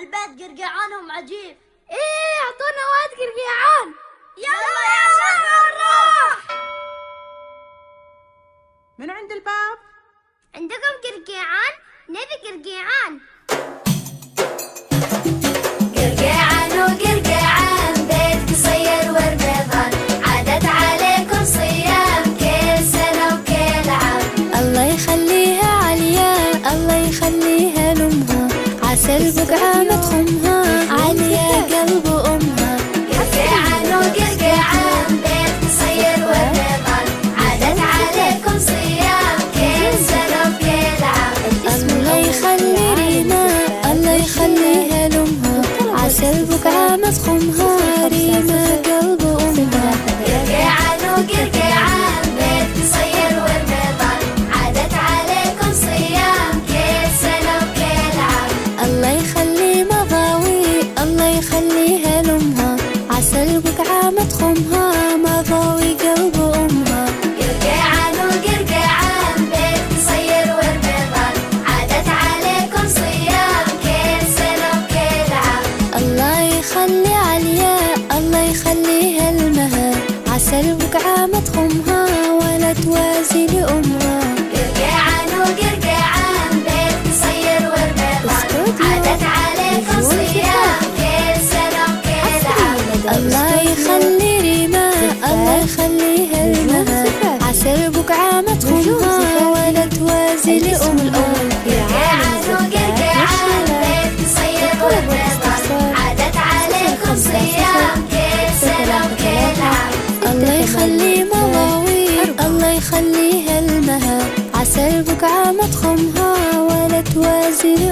البيت قرقعانهم عجيب. ايه اعطونا واد قرقيعان. يلا نروح. من عند الباب؟ عندكم قرقيعان؟ نبي قرقيعان. قرقيعان وقرقيعان بيت قصير ورمضان، عادت عليكم صيام كل سنة وكل عام. الله يخليها عليا، الله يخليها لأمها، عسى البقعة مدخمها، عليا قلب أمها. قرقيعان وقرقيعان بيت قصير ورمضان، عادت عليكم صيام كل سنة وكل عام. الله يخلي ريما، الله يخليها لأمها، عسى البقعة مدخمها، ريما قلب أمها. قرقيعان وقرقيعان بيت قصير ورمضان، عادت عليكم صيام كل سنة وكل عام. الله يخلي مضاوي، الله يخليها لأمها، عسى البقعة مدخمها، مضاوي قلب أمها. قرقيعان وقرقيعان بيت قصير ورمضان، عادت عليكم صيام كل سنة وكل عام. الله يخلي عليا، الله يخليها المها، عسى البقعة مدخمها، ولا توازي لأمها. قرقيعان وقرقيعان بيت قصير ورمضان، عادت عليكم صيام كل سنة وكل عام. الله يخلي ريما، الله يخليها المها، عسى البقعة مدخمها، ولا توازي لأمها. قرقيعان وقرقيعان بيت قصير ورمضان، عادت عليكم صيام كل سنة وكل عام. الله يخلي مضاوي، الله يخليها المها، عسى البقعة مدخمها، ولا توازي